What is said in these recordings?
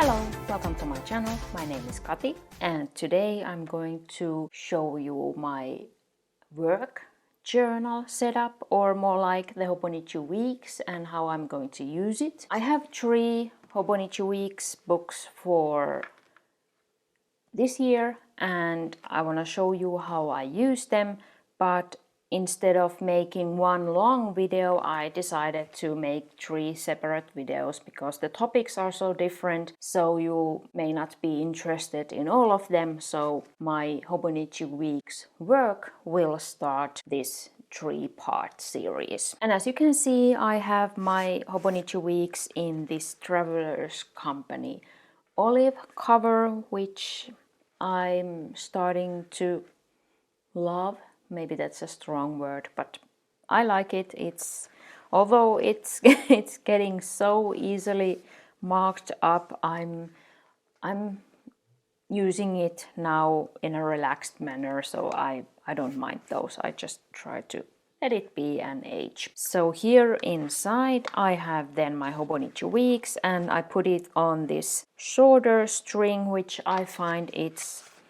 Hello, welcome to my channel. My name is Kati and today I'm going to show you my work journal setup, or more like the Hobonichi Weeks, and how I'm going to use it. I have 3 Hobonichi Weeks books for this year and I want to show you how I use them, but instead of making one long video, I decided to make 3 separate videos because the topics are so different, so you may not be interested in all of them. So my Hobonichi Weeks work will start this 3-part series. And as you can see, I have my Hobonichi Weeks in this Traveler's Company olive cover, which I'm starting to love. Maybe that's a strong word, but I like it. Although it's it's getting so easily marked up, I'm using it now in a relaxed manner, so I don't mind those. I just try to let it be an age. So here inside I have then my Hobonichi Weeks, and I put it on this shorter string, which I find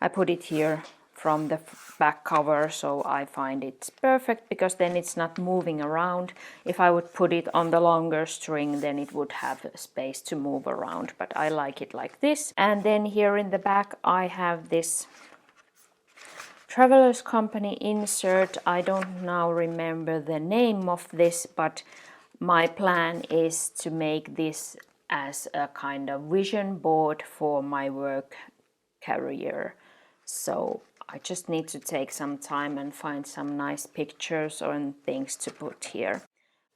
I put it here from the back cover, so I find it's perfect because then it's not moving around. If I would put it on the longer string, then it would have space to move around, but I like it like this. And then here in the back I have this Traveler's Company insert. I don't now remember the name of this, but my plan is to make this as a kind of vision board for my work career. So I just need to take some time and find some nice pictures and things to put here.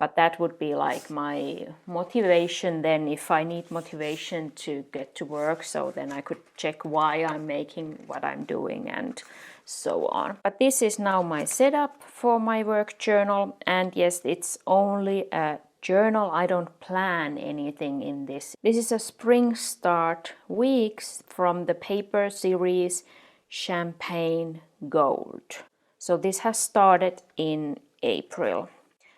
But that would be like my motivation then, if I need motivation to get to work, so then I could check why I'm making what I'm doing and so on. But this is now my setup for my work journal, and yes, it's only a journal. I don't plan anything in this. This is a Spring Start Weeks from the paper series Champagne Gold. So this has started in April,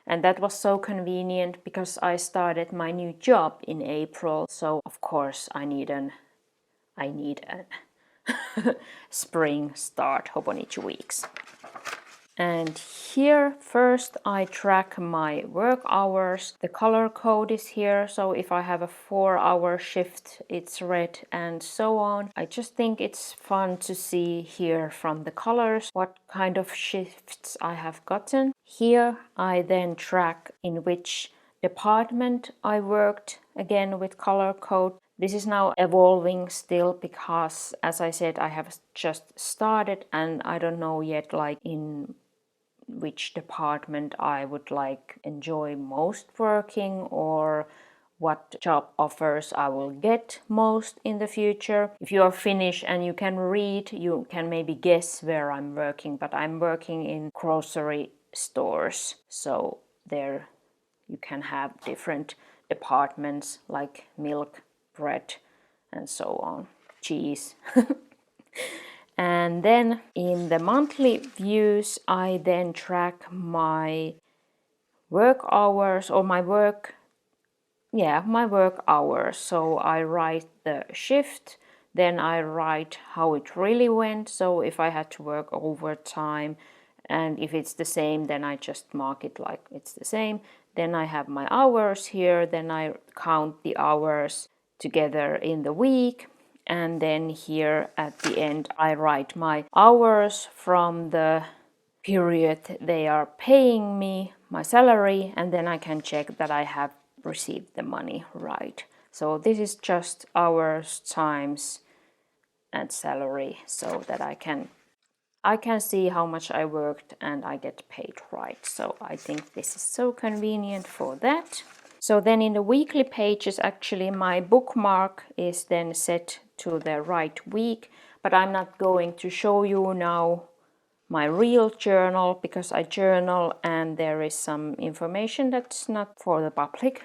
and that was so convenient because I started my new job in April, so of course I need an Spring Start Hobonichi Weeks. And here first I track my work hours. The color code is here, so if I have a 4-hour shift, it's red and so on. I just think it's fun to see here from the colors what kind of shifts I have gotten. Here I then track in which department I worked, again with color code. This is now evolving still because, as I said, I have just started and I don't know yet like in which department I would like enjoy most working, or what job offers I will get most in the future. If you are Finnish and you can read, you can maybe guess where I'm working, but I'm working in grocery stores, so there you can have different departments like milk, bread and so on, cheese. And then in the monthly views, I then track my work hours, or my work hours. So I write the shift, then I write how it really went. So if I had to work overtime, and if it's the same, then I just mark it like it's the same. Then I have my hours here, then I count the hours together in the week. And then here at the end I write my hours from the period they are paying me, my salary, and then I can check that I have received the money right. So this is just hours times and salary, so that I can see how much I worked and I get paid right. So I think this is so convenient for that. So then in the weekly pages, actually my bookmark is then set to the right week, but I'm not going to show you now my real journal because I journal and there is some information that's not for the public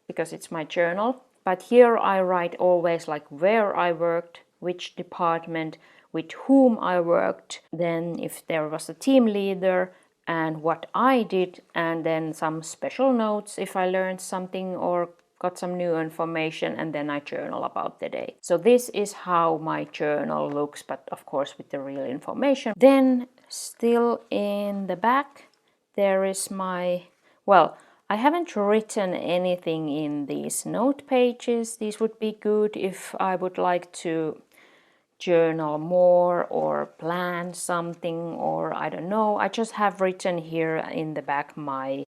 because it's my journal. But here I write always like where I worked, which department, with whom I worked, then if there was a team leader and what I did, and then some special notes if I learned something or got some new information, and then I journal about the day. So this is how my journal looks, but of course with the real information. Then still in the back there is my, well, I haven't written anything in these note pages. These would be good if I would like to journal more or plan something, or I don't know. I just have written here in the back my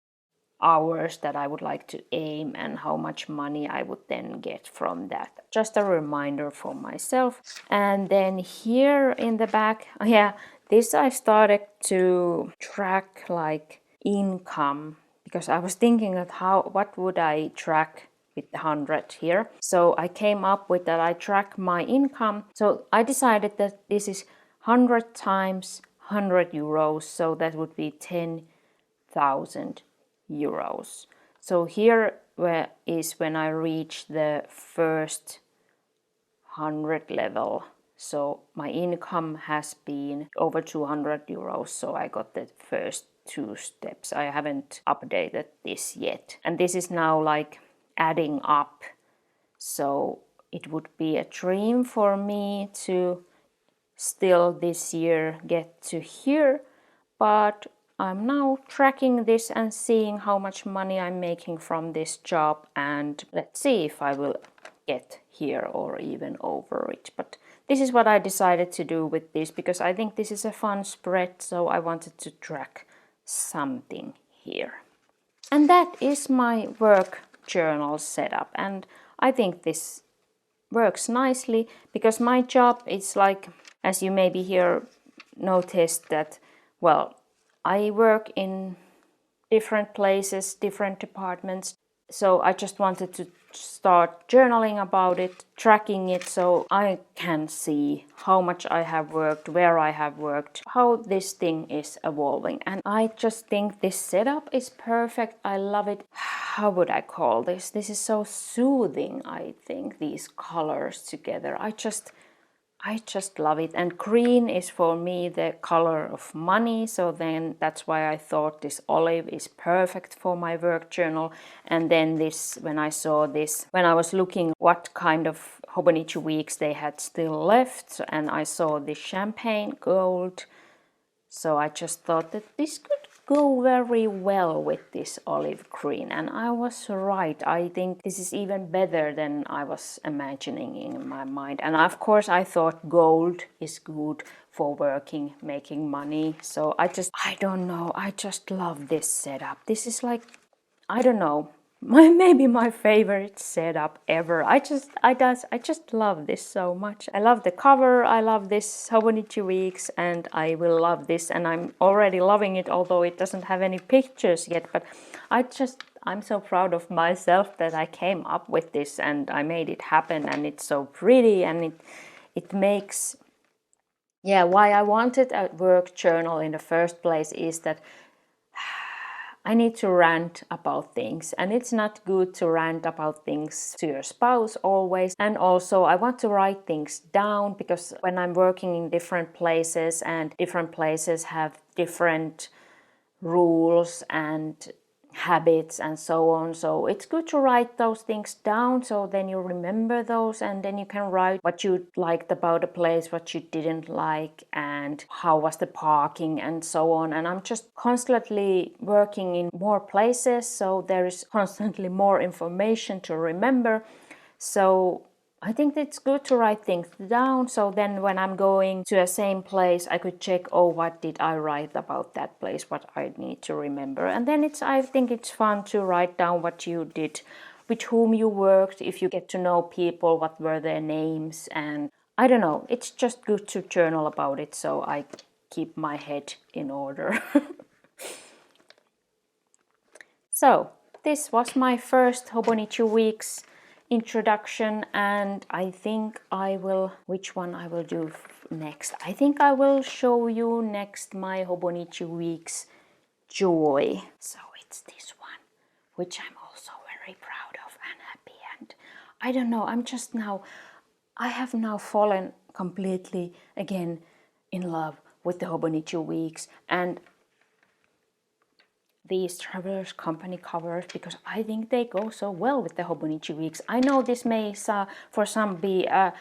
hours that I would like to aim and how much money I would then get from that. Just a reminder for myself. And then here in the back, yeah, this I started to track like income, because I was thinking of what would I track with the 100 here. So I came up with that I track my income. So I decided that this is 100 times 100 euros. So that would be 10,000 euros. So here is when I reach the first 100 level. So my income has been over 200 euros. So I got the first 2 steps. I haven't updated this yet. And this is now like adding up. So it would be a dream for me to still this year get to here, but I'm now tracking this and seeing how much money I'm making from this job, and let's see if I will get here or even over it. But this is what I decided to do with this, because I think this is a fun spread, so I wanted to track something here. And that is my work journal setup, and I think this works nicely, because my job is like, as you maybe here noticed that, well, I work in different places, different departments. So I just wanted to start journaling about it, tracking it, so I can see how much I have worked, where I have worked, how this thing is evolving. And I just think this setup is perfect. I love it. How would I call this? This is so soothing, I think, these colors together. I just love it. And green is for me the color of money, so then that's why I thought this olive is perfect for my work journal. And then this, when I saw this, when I was looking what kind of Hobonichi Weeks they had still left, and I saw this champagne gold, so I just thought that this could go very well with this olive green, and I was right. I think this is even better than I was imagining in my mind. And of course I thought gold is good for working, making money. So I don't know, I just love this setup. This is like, I don't know, maybe my favorite setup ever. I just love this so much. I love the cover, I love this Hobonichi Weeks, and I will love this, and I'm already loving it, although it doesn't have any pictures yet. But I'm so proud of myself that I came up with this and I made it happen, and it's so pretty, and it makes, yeah, why I wanted a work journal in the first place is that I need to rant about things, and it's not good to rant about things to your spouse always. And also I want to write things down, because when I'm working in different places, and different places have different rules and habits and so on, so it's good to write those things down, so then you remember those, and then you can write what you liked about a place, what you didn't like, and how was the parking and so on. And I'm just constantly working in more places, so there is constantly more information to remember. So I think it's good to write things down, so then when I'm going to a same place, I could check, oh, what did I write about that place, what I need to remember. And then I think it's fun to write down what you did, with whom you worked, if you get to know people, what were their names, and I don't know, it's just good to journal about it, so I keep my head in order. So this was my first Hobonichi Weeks introduction, and I think I will, which one I will do next? I think I will show you next my Hobonichi Weeks Joy. So it's this one, which I'm also very proud of and happy. And I don't know, I have now fallen completely again in love with the Hobonichi Weeks, and these Travelers Company covers because I think they go so well with the Hobonichi Weeks. I know this may for some be a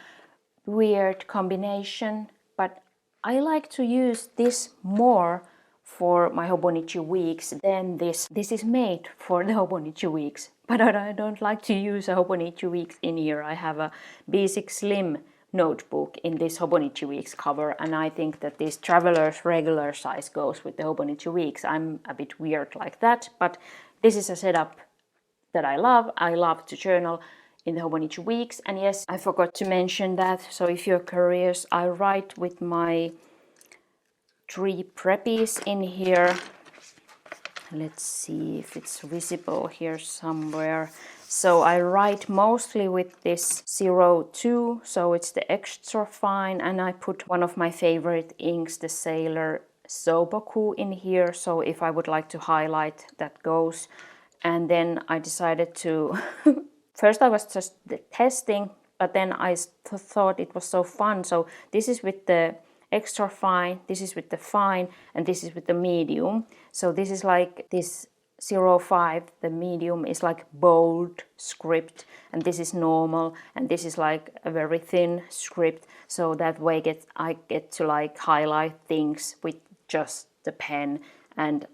weird combination, but I like to use this more for my Hobonichi Weeks than this. This is made for the Hobonichi Weeks, but I don't like to use a Hobonichi Weeks in here. I have a B6 Slim notebook in this Hobonichi Weeks cover, and I think that this Traveler's regular size goes with the Hobonichi Weeks. I'm a bit weird like that, but this is a setup that I love. I love to journal in the Hobonichi Weeks. And yes, I forgot to mention that, so if you're curious, I write with my 3 preppies in here. Let's see if it's visible here somewhere. So I write mostly with this 02, so it's the extra fine, and I put one of my favorite inks, the Sailor Soboku, in here, so if I would like to highlight, that goes. And then I decided to first I was just testing, but then I thought it was so fun. So this is with the extra fine, this is with the fine, and this is with the medium. So this is like this 05, the medium is like bold script, and this is normal, and this is like a very thin script. So that way I get to like highlight things with just the pen, and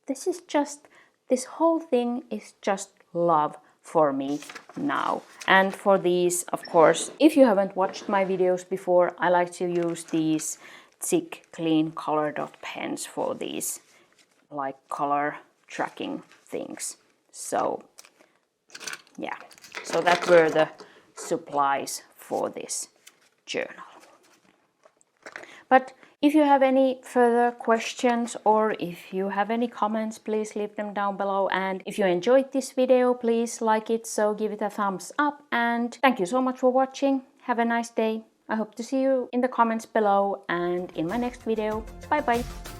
this whole thing is just love for me now. And for these, of course, if you haven't watched my videos before, I like to use these thick, clean color dot pens for these like color tracking things. So yeah, so that were the supplies for this journal. But if you have any further questions or if you have any comments, please leave them down below. And if you enjoyed this video, please like it, so give it a thumbs up. And thank you so much for watching. Have a nice day. I hope to see you in the comments below and in my next video. Bye bye.